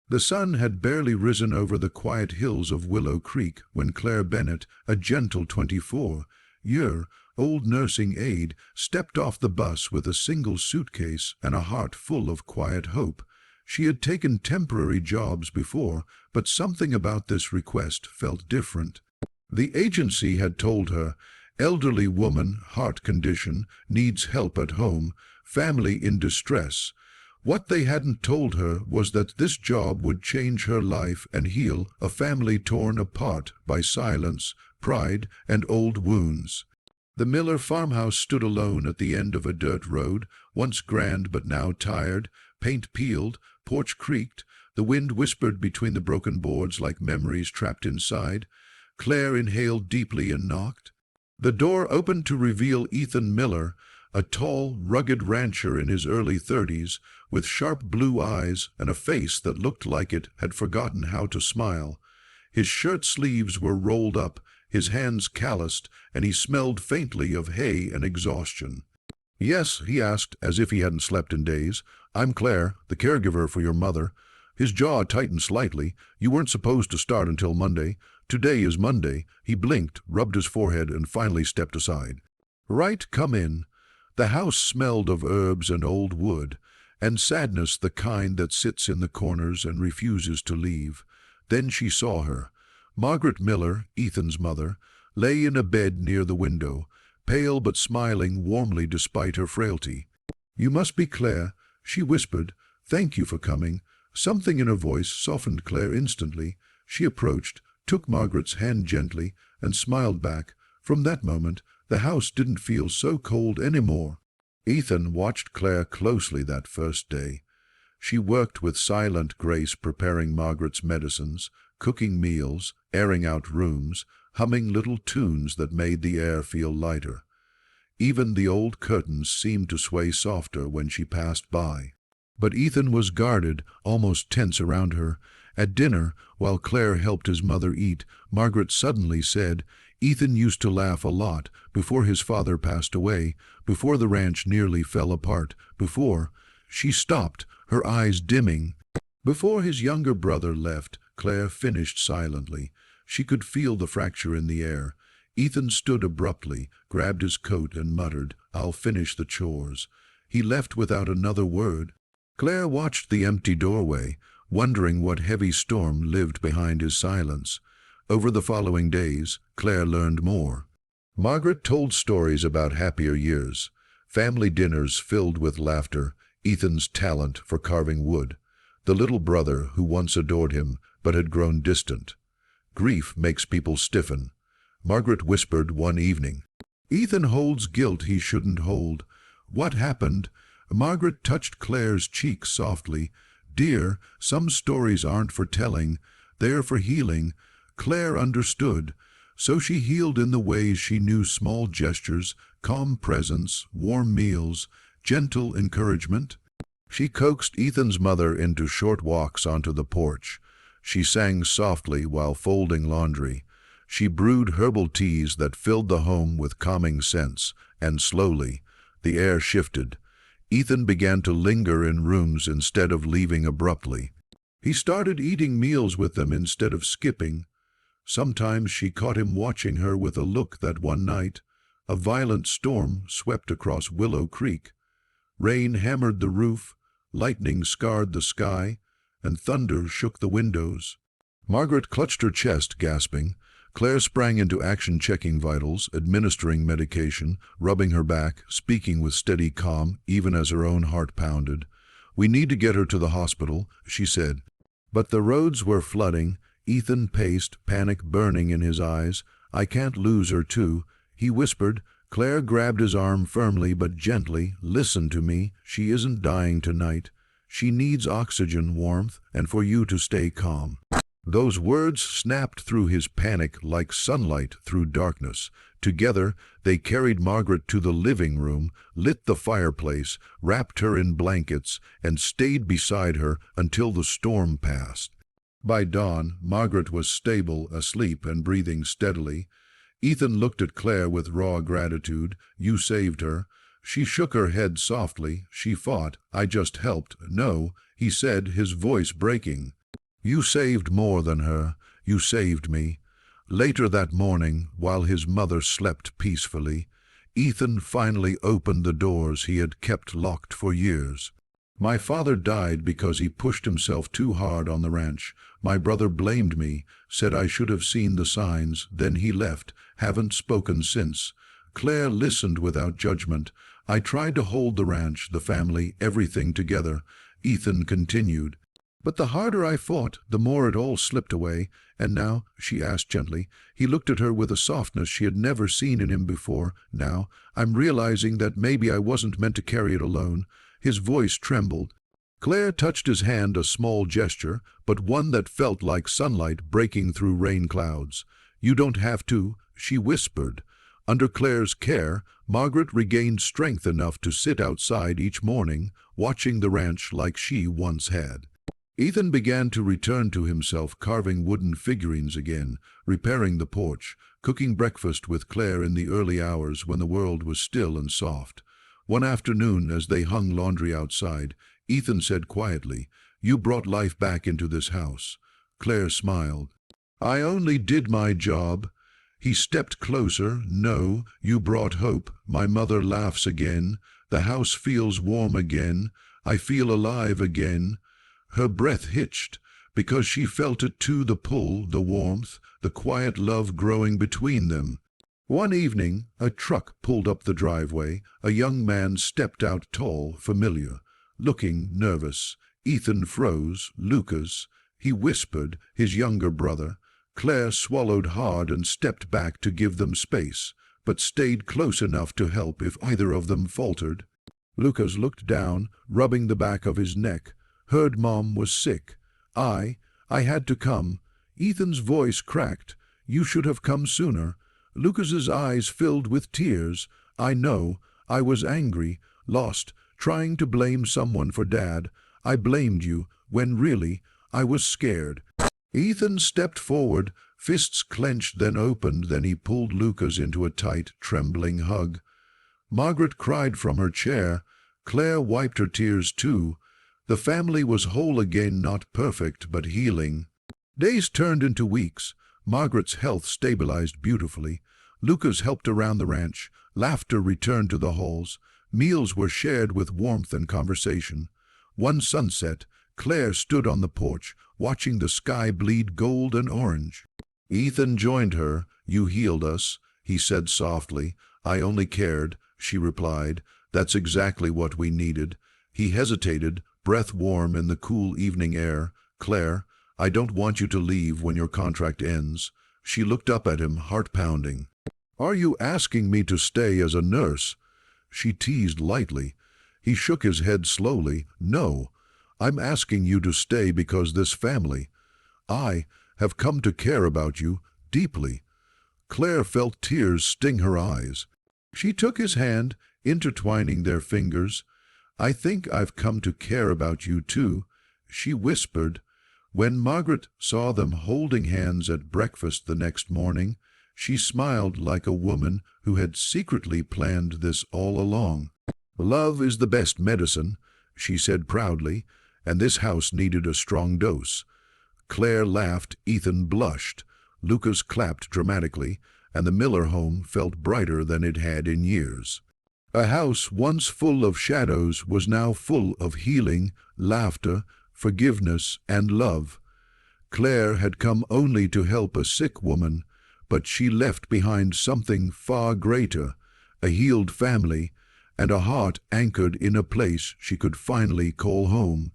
The sun had barely risen over the quiet hills of Willow Creek when Claire Bennett, a gentle 24-year-old nursing aide, stepped off the bus with a single suitcase and a heart full of quiet hope. She had taken temporary jobs before, but something about this request felt different. The agency had told her, elderly woman, heart condition, needs help at home, family in distress. What they hadn't told her was that this job would change her life and heal a family torn apart by silence, pride, and old wounds. The Miller farmhouse stood alone at the end of a dirt road, once grand but now tired, paint peeled, porch creaked, the wind whispered between the broken boards like memories trapped inside. Claire inhaled deeply and knocked. The door opened to reveal Ethan Miller, a tall, rugged rancher in his early 30s, with sharp blue eyes and a face that looked like it had forgotten how to smile. His shirt sleeves were rolled up, his hands calloused, and he smelled faintly of hay and exhaustion. "Yes," he asked, as if he hadn't slept in days. "I'm Claire, the caregiver for your mother." His jaw tightened slightly. "You weren't supposed to start until Monday. Today is Monday." He blinked, rubbed his forehead, and finally stepped aside. "Right, come in." The house smelled of herbs and old wood, and sadness, the kind that sits in the corners and refuses to leave. Then she saw her. Margaret Miller, Ethan's mother, lay in a bed near the window, pale but smiling warmly despite her frailty. "You must be Claire," she whispered. "Thank you for coming." Something in her voice softened Claire instantly. She approached, took Margaret's hand gently, and smiled back. From that moment, the house didn't feel so cold anymore. Ethan watched Claire closely that first day. She worked with silent grace, preparing Margaret's medicines, cooking meals, airing out rooms, humming little tunes that made the air feel lighter. Even the old curtains seemed to sway softer when she passed by. But Ethan was guarded, almost tense around her. At dinner, while Claire helped his mother eat, Margaret suddenly said, "Ethan used to laugh a lot, before his father passed away, before the ranch nearly fell apart, before—" She stopped, her eyes dimming. "Before his younger brother left," Claire finished silently. She could feel the fracture in the air. Ethan stood abruptly, grabbed his coat and muttered, "I'll finish the chores." He left without another word. Claire watched the empty doorway, wondering what heavy storm lived behind his silence. Over the following days, Claire learned more. Margaret told stories about happier years, family dinners filled with laughter, Ethan's talent for carving wood, the little brother who once adored him but had grown distant. "Grief makes people stiffen," Margaret whispered one evening. "Ethan holds guilt he shouldn't hold." "What happened?" Margaret touched Claire's cheek softly. "Dear, some stories aren't for telling, they're for healing." Claire understood. So she healed in the ways she knew: small gestures, calm presence, warm meals, gentle encouragement. She coaxed Ethan's mother into short walks onto the porch. She sang softly while folding laundry. She brewed herbal teas that filled the home with calming scents, and slowly, the air shifted. Ethan began to linger in rooms instead of leaving abruptly. He started eating meals with them instead of skipping. Sometimes she caught him watching her with a look that one night. A violent storm swept across Willow Creek. Rain hammered the roof, lightning scarred the sky, and thunder shook the windows. Margaret clutched her chest, gasping. Claire sprang into action, checking vitals, administering medication, rubbing her back, speaking with steady calm, even as her own heart pounded. "We need to get her to the hospital," she said. But the roads were flooding. Ethan paced, panic burning in his eyes. "I can't lose her too," he whispered. Claire grabbed his arm firmly but gently. "Listen to me. She isn't dying tonight. She needs oxygen, warmth, and for you to stay calm." Those words snapped through his panic like sunlight through darkness. Together, they carried Margaret to the living room, lit the fireplace, wrapped her in blankets, and stayed beside her until the storm passed. By dawn, Margaret was stable, asleep, and breathing steadily. Ethan looked at Claire with raw gratitude. "You saved her." She shook her head softly. "She fought. I just helped." "No," he said, his voice breaking. You saved more than her. You saved me. Later that morning, while his mother slept peacefully, Ethan finally opened the doors he had kept locked for years. My father died because he pushed himself too hard on the ranch. My brother blamed me, said I should have seen the signs, then he left, haven't spoken since. Claire listened without judgment. I tried to hold the ranch, the family, everything together. Ethan continued. But the harder I fought, the more it all slipped away. And now, she asked gently. He looked at her with a softness she had never seen in him before. Now, I'm realizing that maybe I wasn't meant to carry it alone. His voice trembled. Claire touched his hand, a small gesture, but one that felt like sunlight breaking through rain clouds. You don't have to, she whispered. Under Claire's care, Margaret regained strength enough to sit outside each morning, watching the ranch like she once had. Ethan began to return to himself, carving wooden figurines again, repairing the porch, cooking breakfast with Claire in the early hours when the world was still and soft. One afternoon, as they hung laundry outside, Ethan said quietly, "You brought life back into this house." Claire smiled. "I only did my job." He stepped closer. "No, you brought hope. My mother laughs again. The house feels warm again. I feel alive again." Her breath hitched, because she felt it too, the pull, the warmth, the quiet love growing between them. One evening, a truck pulled up the driveway. A young man stepped out, tall, familiar, looking nervous. Ethan froze. "Lucas," he whispered, his younger brother. Claire swallowed hard and stepped back to give them space, but stayed close enough to help if either of them faltered. Lucas looked down, rubbing the back of his neck. "Heard Mom was sick. I had to come." Ethan's voice cracked. "You should have come sooner." Lucas's eyes filled with tears. "I know. I was angry, lost, trying to blame someone for Dad. I blamed you, when really, I was scared." Ethan stepped forward, fists clenched, then opened. Then he pulled Lucas into a tight, trembling hug. Margaret cried from her chair. Claire wiped her tears too. The family was whole again, not perfect, but healing. Days turned into weeks. Margaret's health stabilized beautifully. Lucas helped around the ranch. Laughter returned to the halls. Meals were shared with warmth and conversation. One sunset, Claire stood on the porch, watching the sky bleed gold and orange. Ethan joined her. "You healed us," he said softly. "I only cared," she replied. "That's exactly what we needed." He hesitated, breath warm in the cool evening air. "Claire, I don't want you to leave when your contract ends." She looked up at him, heart pounding. "Are you asking me to stay as a nurse?" She teased lightly. He shook his head slowly. "No, I'm asking you to stay because this family, I have come to care about you deeply." Claire felt tears sting her eyes. She took his hand, intertwining their fingers. "I think I've come to care about you too," she whispered. When Margaret saw them holding hands at breakfast the next morning, she smiled like a woman who had secretly planned this all along. "Love is the best medicine," she said proudly, and this house needed a strong dose. Claire laughed. Ethan blushed. Lucas clapped dramatically, and the Miller home felt brighter than it had in years. A house once full of shadows was now full of healing, laughter, forgiveness, and love. Claire had come only to help a sick woman, but she left behind something far greater, a healed family, and a heart anchored in a place she could finally call home.